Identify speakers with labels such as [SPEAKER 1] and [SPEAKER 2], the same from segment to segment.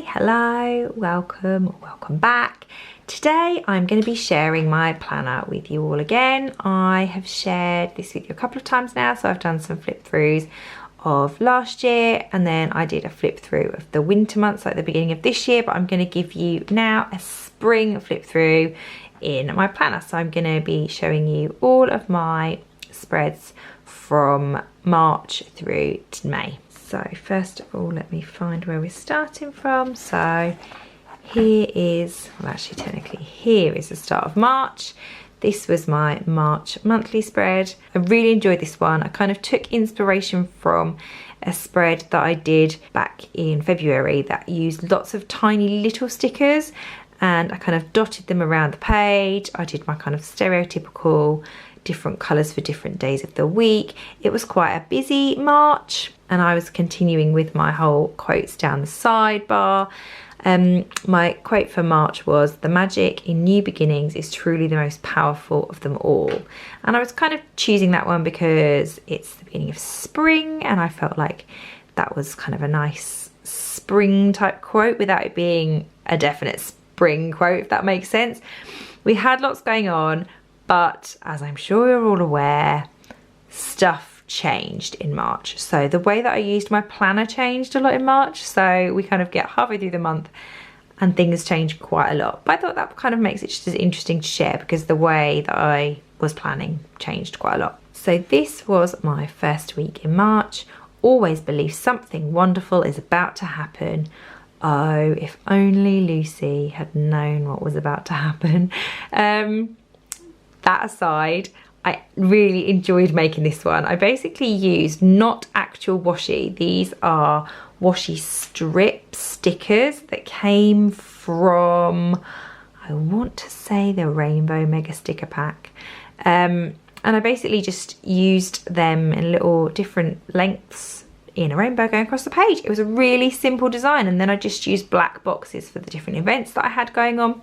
[SPEAKER 1] hello, welcome back. Today I'm going to be sharing my planner with you all again. I have shared this with you a couple of times now, so I've done some flip throughs of last year and then I did a flip through of the winter months like the beginning of this year, but I'm going to give you now a spring flip through in my planner. So I'm going to be showing you all of my spreads from March through to May. So first of all, let me find where we're starting from. So here is, well actually technically here is the start of March. This was my March monthly spread. I really enjoyed this one. I kind of took inspiration from a spread that I did back in February that used lots of tiny little stickers, and I kind of dotted them around the page. I did my kind of stereotypical different colours for different days of the week. It was quite a busy March, and I was continuing with my whole quotes down the sidebar. My quote for March was, "The magic in new beginnings is truly the most powerful of them all." And I was kind of choosing that one because it's the beginning of spring, and I felt like that was kind of a nice spring type quote without it being a definite spring quote, if that makes sense. We had lots going on, but as I'm sure you're all aware, stuff changed in March. So the way that I used my planner changed a lot in March. So we kind of get halfway through the month and things change quite a lot. But I thought that kind of makes it just as interesting to share because the way that I was planning changed quite a lot. So this was my first week in March. Always believe something wonderful is about to happen. Oh, if only Lucy had known what was about to happen. That aside, I really enjoyed making this one. I basically used not actual washi. These are washi strip stickers that came from, I want to say, the Rainbow Mega Sticker Pack. And I basically just used them in little different lengths in a rainbow going across the page. It was a really simple design, and then I just used black boxes for the different events that I had going on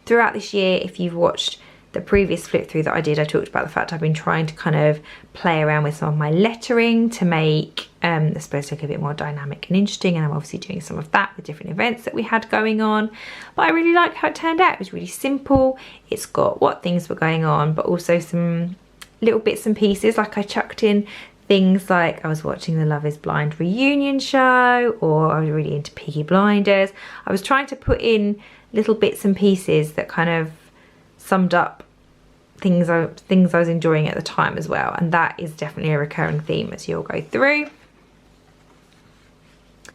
[SPEAKER 1] throughout this year. If you've watched the previous flip through that I did, I talked about the fact I've been trying to kind of play around with some of my lettering to make the spreads look a bit more dynamic and interesting, and I'm obviously doing some of that with different events that we had going on. But I really liked how it turned out. It was really simple. It's got what things were going on, but also some little bits and pieces. Like I chucked in things like I was watching the Love is Blind reunion show, or I was really into Peaky Blinders. I was trying to put in little bits and pieces that kind of summed up things I was enjoying at the time as well, and that is definitely a recurring theme as you'll go through.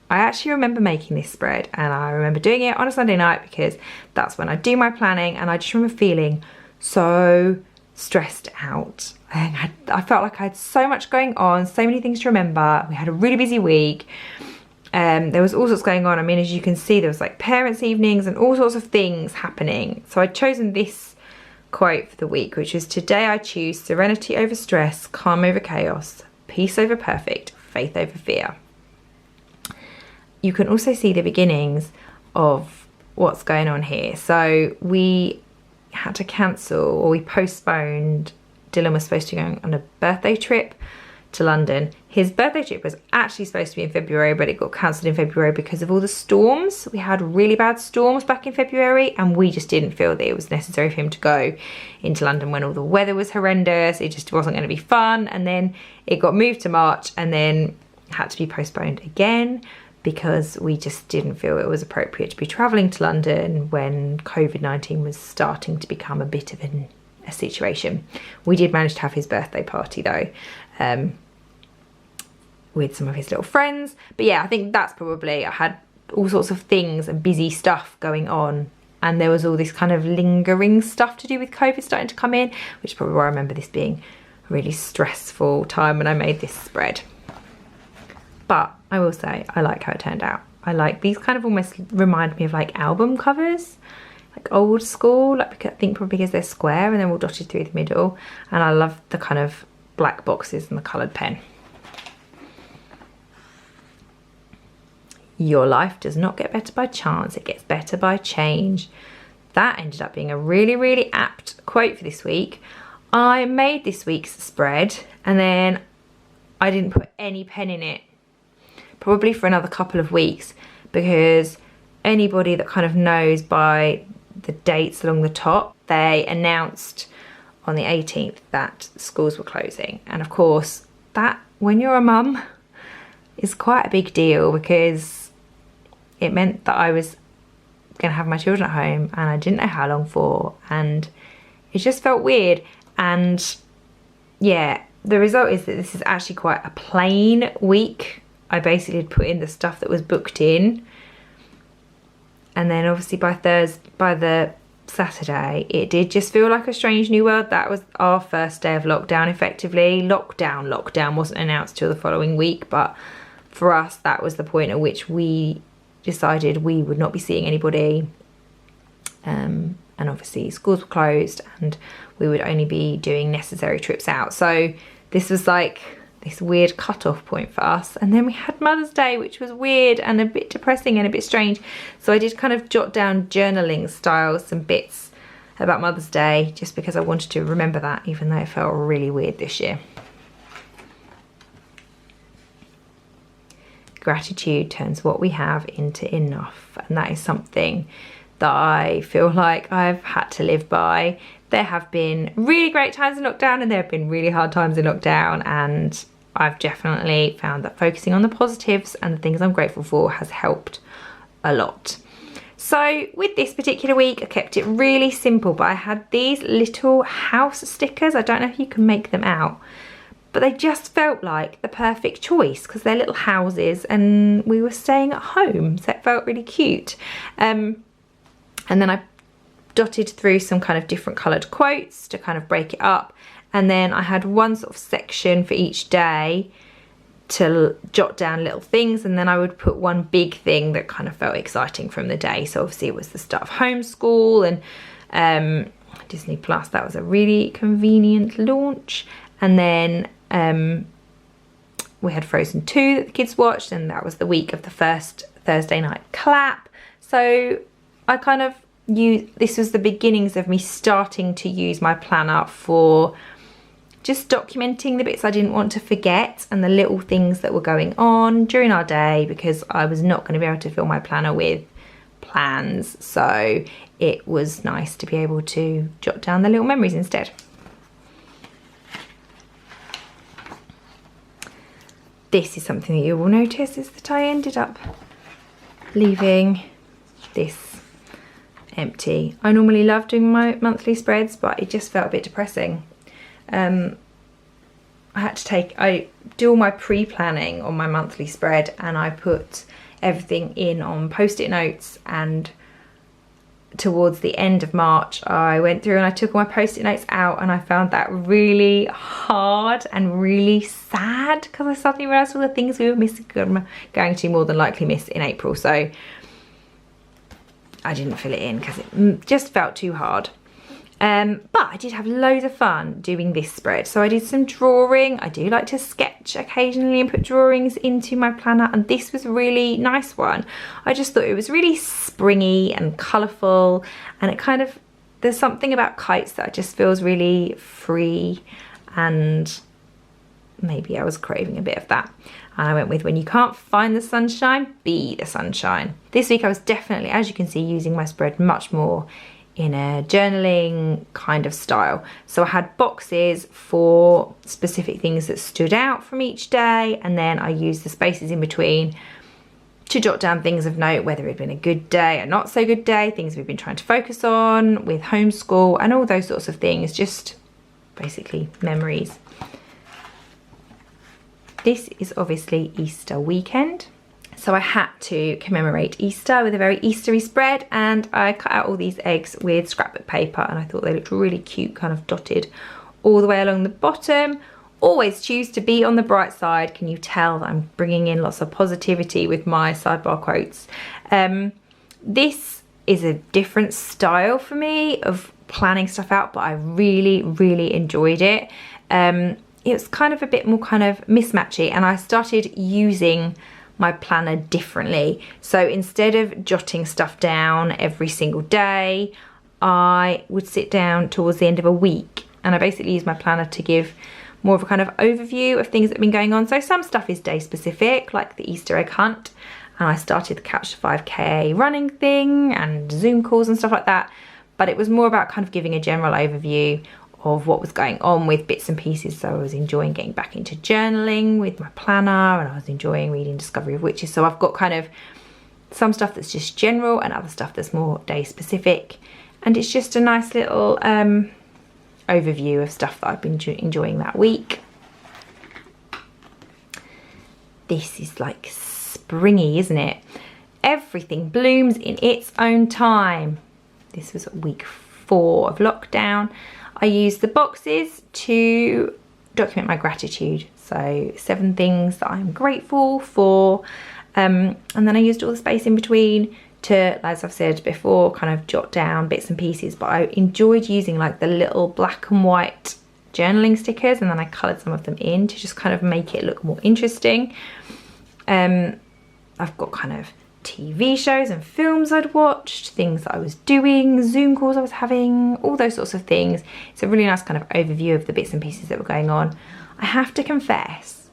[SPEAKER 1] I actually remember making this spread, and I remember doing it on a Sunday night because that's when I do my planning, and I just remember feeling so stressed out. I felt like I had so much going on, so many things to remember. We had a really busy week. There was all sorts going on. I mean, as you can see, there was like parents' evenings and all sorts of things happening. So I'd chosen this quote for the week, which is, "Today I choose serenity over stress, calm over chaos, peace over perfect, faith over fear." You can also see the beginnings of what's going on here. So we had to cancel, or we postponed. Dylan was supposed to go on a birthday trip to London. His birthday trip was actually supposed to be in February, but it got cancelled in February because of all the storms. We had really bad storms back in February, and we just didn't feel that it was necessary for him to go into London when all the weather was horrendous. It just wasn't going to be fun. And then it got moved to March, and then had to be postponed again because we just didn't feel it was appropriate to be travelling to London when COVID-19 was starting to become a bit of a situation. We did manage to have his birthday party though, with some of his little friends. But yeah, I think that's probably, I had all sorts of things and busy stuff going on, and there was all this kind of lingering stuff to do with COVID starting to come in, which is probably why I remember this being a really stressful time when I made this spread. But I will say, I like how it turned out. I like these, kind of almost remind me of like album covers, like old school, like I think probably because they're square and they're all dotted through the middle. And I love the kind of black boxes and the coloured pen. "Your life does not get better by chance, it gets better by change." That ended up being a really, really apt quote for this week. I made this week's spread and then I didn't put any pen in it, probably for another couple of weeks, because anybody that kind of knows by the dates along the top, they announced on the 18th that schools were closing. And of course, that, when you're a mum, is quite a big deal, because it meant that I was going to have my children at home and I didn't know how long for, and it just felt weird. And yeah, the result is that this is actually quite a plain week. I basically had put in the stuff that was booked in, and then obviously by the Saturday, it did just feel like a strange new world. That was our first day of lockdown, effectively. Lockdown wasn't announced till the following week, but for us, that was the point at which we decided we would not be seeing anybody. And obviously schools were closed and we would only be doing necessary trips out. So this was like this weird cut-off point for us. And then we had Mother's Day, which was weird and a bit depressing and a bit strange. So I did kind of jot down journaling style some bits about Mother's Day, just because I wanted to remember that, even though it felt really weird this year. Gratitude turns what we have into enough, and that is something that I feel like I've had to live by. There have been really great times in lockdown and there have been really hard times in lockdown, and I've definitely found that focusing on the positives and the things I'm grateful for has helped a lot. So with this particular week, I kept it really simple, but I had these little house stickers. I don't know if you can make them out, but they just felt like the perfect choice because they're little houses and we were staying at home, so it felt really cute. And then I dotted through some kind of different coloured quotes to kind of break it up. And then I had one sort of section for each day to jot down little things, and then I would put one big thing that kind of felt exciting from the day. So obviously it was the start of homeschool and Disney Plus. That was a really convenient launch. And then we had Frozen 2 that the kids watched, and that was the week of the first Thursday night clap. So I kind of this was the beginnings of me starting to use my planner for just documenting the bits I didn't want to forget and the little things that were going on during our day, because I was not going to be able to fill my planner with plans. So it was nice to be able to jot down the little memories instead. This is something that you will notice, is that I ended up leaving this empty. I normally love doing my monthly spreads, but it just felt a bit depressing. I do all my pre-planning on my monthly spread, and I put everything in on post-it notes, and towards the end of March I went through and I took all my post-it notes out, and I found that really hard and really sad, because I suddenly realised all the things we were missing, going to more than likely miss in April. So I didn't fill it in because it just felt too hard. But I did have loads of fun doing this spread. So I did some drawing. I do like to sketch occasionally and put drawings into my planner, and this was a really nice one. I just thought it was really springy and colourful, and it kind of, there's something about kites that just feels really free, and maybe I was craving a bit of that. And I went with, when you can't find the sunshine, be the sunshine. This week I was definitely, as you can see, using my spread much more in a journaling kind of style. So I had boxes for specific things that stood out from each day, and then I used the spaces in between to jot down things of note, whether it had been a good day, a not so good day, things we've been trying to focus on with homeschool and all those sorts of things, just basically memories. This is obviously Easter weekend, so I had to commemorate Easter with a very Eastery spread, and I cut out all these eggs with scrapbook paper, and I thought they looked really cute, kind of dotted all the way along the bottom. Always choose to be on the bright side. Can you tell that I'm bringing in lots of positivity with my sidebar quotes? This is a different style for me of planning stuff out, but I really, really enjoyed it. It was kind of a bit more kind of mismatchy, and I started using my planner differently. So instead of jotting stuff down every single day, I would sit down towards the end of a week, and I basically use my planner to give more of a kind of overview of things that have been going on. So some stuff is day specific, like the Easter egg hunt, and I started the Couch to 5K running thing and Zoom calls and stuff like that. But it was more about kind of giving a general overview of what was going on with bits and pieces. So I was enjoying getting back into journaling with my planner, and I was enjoying reading Discovery of Witches. So I've got kind of some stuff that's just general and other stuff that's more day specific. And it's just a nice little overview of stuff that I've been enjoying that week. This is like springy, isn't it? Everything blooms in its own time. This was week 4 of lockdown. I used the boxes to document my gratitude. So 7 things that I'm grateful for. And then I used all the space in between to, as I've said before, kind of jot down bits and pieces. But I enjoyed using like the little black and white journaling stickers, and then I coloured some of them in to just kind of make it look more interesting. I've got kind of TV shows and films I'd watched, things that I was doing, Zoom calls I was having, all those sorts of things. It's a really nice kind of overview of the bits and pieces that were going on. I have to confess,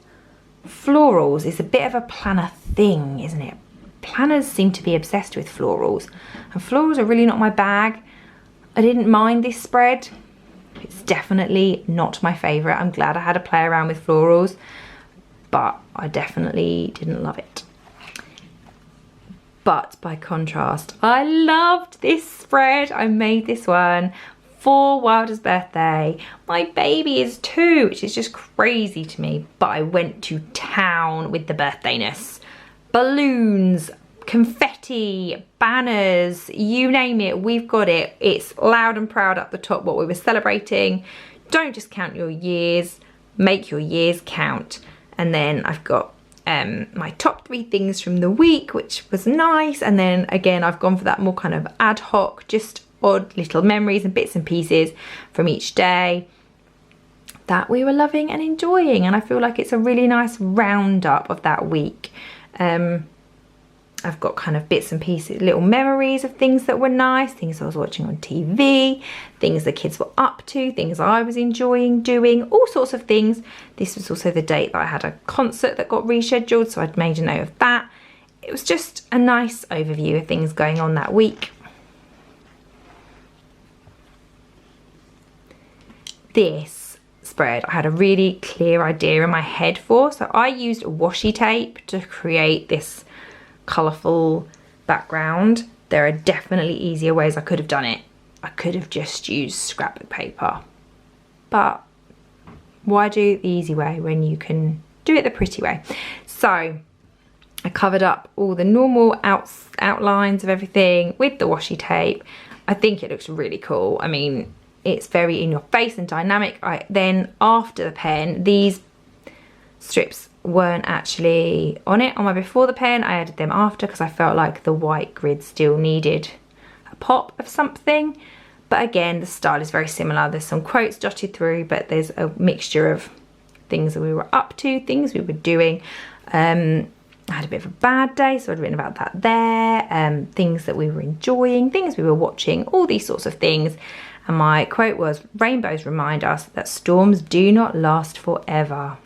[SPEAKER 1] florals is a bit of a planner thing, isn't it? Planners seem to be obsessed with florals, and florals are really not my bag. I didn't mind this spread. It's definitely not my favourite. I'm glad I had to play around with florals, but I definitely didn't love it. But by contrast, I loved this spread. I made this one for Wylder's birthday. My baby is 2, which is just crazy to me, but I went to town with the birthdayness. Balloons, confetti, banners, you name it, we've got it. It's loud and proud up the top what we were celebrating. Don't just count your years, make your years count. And then I've got my top 3 things from the week, which was nice. And then again, I've gone for that more kind of ad hoc, just odd little memories and bits and pieces from each day that we were loving and enjoying. And I feel like it's a really nice roundup of that week. I've got kind of bits and pieces, little memories of things that were nice, things I was watching on TV, things the kids were up to, things I was enjoying doing, all sorts of things. This was also the date that I had a concert that got rescheduled, so I'd made a note of that. It was just a nice overview of things going on that week. This spread I had a really clear idea in my head for, so I used washi tape to create this colourful background. There are definitely easier ways I could have done it. I could have just used scrapbook paper, but why do the easy way when you can do it the pretty way? So I covered up all the normal outlines of everything with the washi tape. I think it looks really cool. I mean, it's very in your face and dynamic. Then after the pen, these strips weren't actually on it on my before the pen. I added them after because I felt like the white grid still needed a pop of something. But again, the style is very similar. There's some quotes dotted through, but there's a mixture of things that we were up to, things we were doing. I had a bit of a bad day, so I'd written about that there. Things that we were enjoying, things we were watching, all these sorts of things. And my quote was, "Rainbows remind us that storms do not last forever."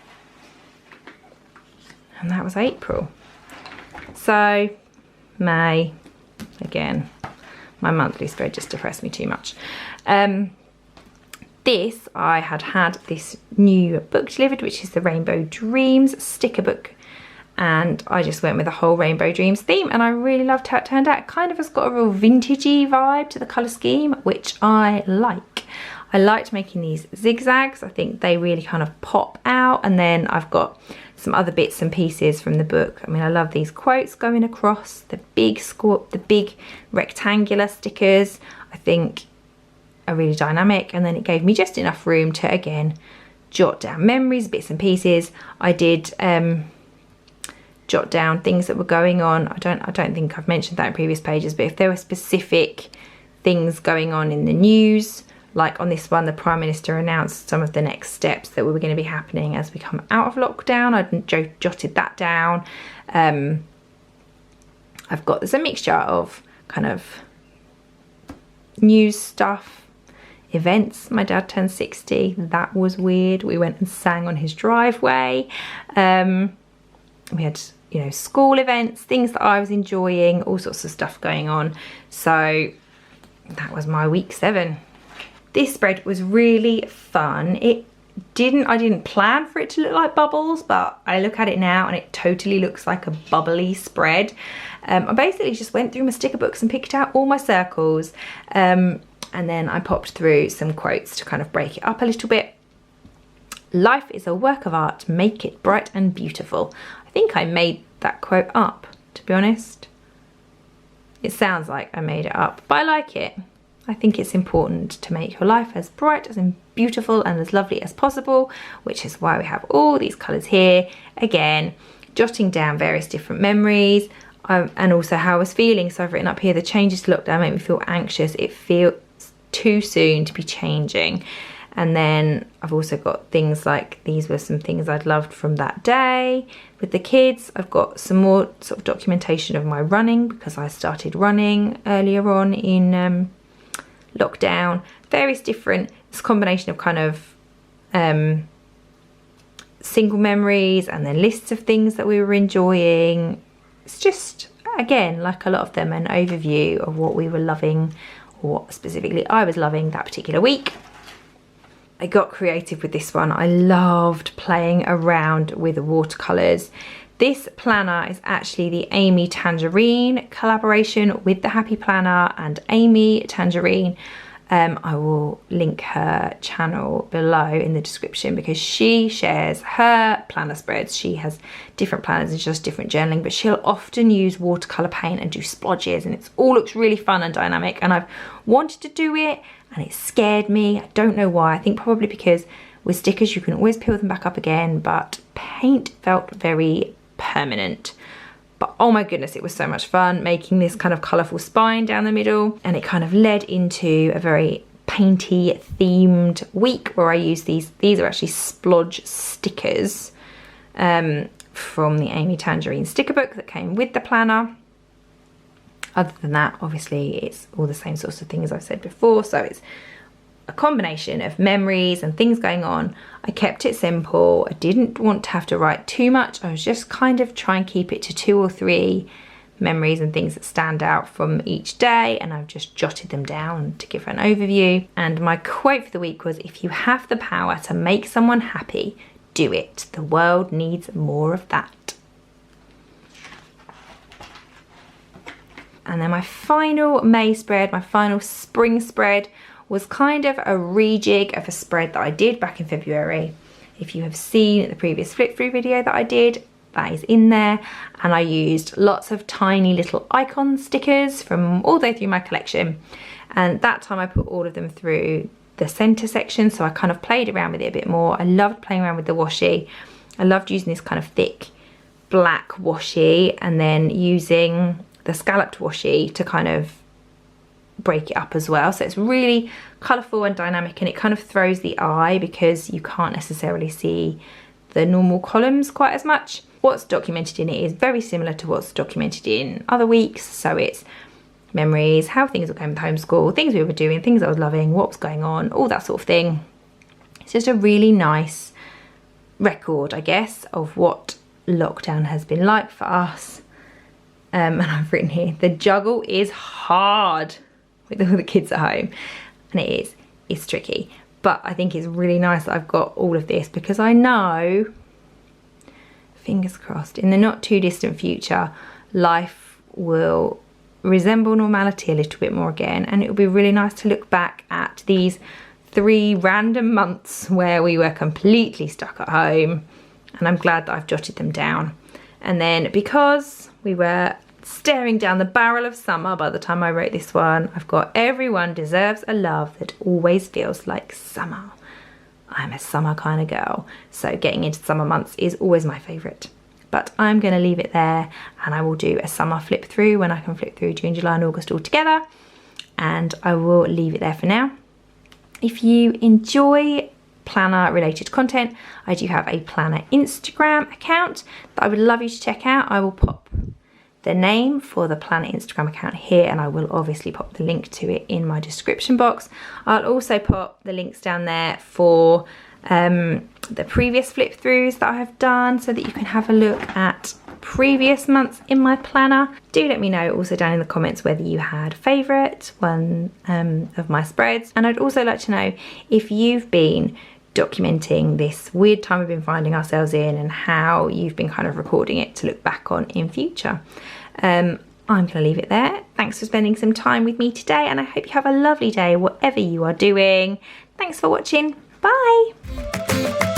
[SPEAKER 1] And that was April. So May, again, my monthly spread just depressed me too much. I had this new book delivered, which is the Rainbow Dreams sticker book. And I just went with the whole Rainbow Dreams theme, and I really loved how it turned out. It kind of has got a real vintagey vibe to the colour scheme, which I like. I liked making these zigzags. I think they really kind of pop out. And then I've got some other bits and pieces from the book. I mean, I love these quotes going across, the big rectangular stickers, I think are really dynamic. And then it gave me just enough room to, again, jot down memories, bits and pieces. I did jot down things that were going on. I don't think I've mentioned that in previous pages, but if there were specific things going on in the news, like on this one, the Prime Minister announced some of the next steps that were going to be happening as we come out of lockdown. I jotted that down. There's a mixture of kind of news stuff, events. My dad turned 60. That was weird. We went and sang on his driveway. We had, you know, school events, things that I was enjoying, all sorts of stuff going on. So that was my week 7. This spread was really fun. I didn't plan for it to look like bubbles, but I look at it now and it totally looks like a bubbly spread. I basically just went through my sticker books and picked out all my circles, and then I popped through some quotes to kind of break it up a little bit. Life is a work of art, make it bright and beautiful. I think I made that quote up, to be honest. It sounds like I made it up, but I like it. I think it's important to make your life as bright and beautiful and as lovely as possible, which is why we have all these colours here. Again, jotting down various different memories, and also how I was feeling. So I've written up here, the changes to lockdown make me feel anxious. It feels too soon to be changing. And then I've also got things like, these were some things I'd loved from that day. With the kids, I've got some more sort of documentation of my running, because I started running earlier on in lockdown. Various different, this combination of kind of single memories and then lists of things that we were enjoying. It's just, again, like a lot of them, an overview of what we were loving, or what specifically I was loving that particular week. I got creative with this one. I loved playing around with watercolours. This planner is actually the Amy Tangerine collaboration with the Happy Planner and Amy Tangerine. I will link her channel below in the description, because she shares her planner spreads. She has different planners and just different journaling, but she'll often use watercolour paint and do splodges, and it all looks really fun and dynamic, and I've wanted to do it and it scared me. I don't know why. I think probably because with stickers you can always peel them back up again, but paint felt very permanent. But oh my goodness, it was so much fun making this kind of colourful spine down the middle, and it kind of led into a very painty themed week where I used these are actually splodge stickers from the Amy Tangerine sticker book that came with the planner. Other than that, obviously it's all the same sorts of things I've said before, so it's a combination of memories and things going on. I kept it simple. I didn't want to have to write too much. I was just kind of trying to keep it to 2 or 3 memories and things that stand out from each day, and I've just jotted them down to give an overview. And my quote for the week was, if you have the power to make someone happy, do it. The world needs more of that. And then my final May spread, my final spring spread, was kind of a rejig of a spread that I did back in February. If you have seen the previous flip through video that I did, that is in there. And I used lots of tiny little icon stickers from all the way through my collection. And that time I put all of them through the center section, so I kind of played around with it a bit more. I loved playing around with the washi. I loved using this kind of thick black washi and then using the scalloped washi to kind of break it up as well. So it's really colourful and dynamic, and it kind of throws the eye because you can't necessarily see the normal columns quite as much. What's documented in it is very similar to what's documented in other weeks. So it's memories, how things were going with homeschool, things we were doing, things I was loving, what was going on, all that sort of thing. It's just a really nice record, I guess, of what lockdown has been like for us. And I've written here, the juggle is hard with all the kids at home, and it's tricky, but I think it's really nice that I've got all of this, because I know, fingers crossed, in the not too distant future life will resemble normality a little bit more again, and it will be really nice to look back at these 3 random months where we were completely stuck at home, and I'm glad that I've jotted them down. And then because we were staring down the barrel of summer by the time I wrote this one, I've got everyone deserves a love that always feels like summer. I'm a summer kind of girl, so getting into summer months is always my favourite. But I'm going to leave it there, and I will do a summer flip through when I can flip through June, July and August all together, and I will leave it there for now. If you enjoy planner related content, I do have a planner Instagram account that I would love you to check out. I will pop the name for the planner Instagram account here, and I will obviously pop the link to it in my description box. I'll also pop the links down there for the previous flip throughs that I have done, so that you can have a look at previous months in my planner. Do let me know also down in the comments whether you had a favourite one of my spreads, and I'd also like to know if you've been documenting this weird time we've been finding ourselves in and how you've been kind of recording it to look back on in future. I'm going to leave it there. Thanks for spending some time with me today, and I hope you have a lovely day whatever you are doing. Thanks for watching. Bye.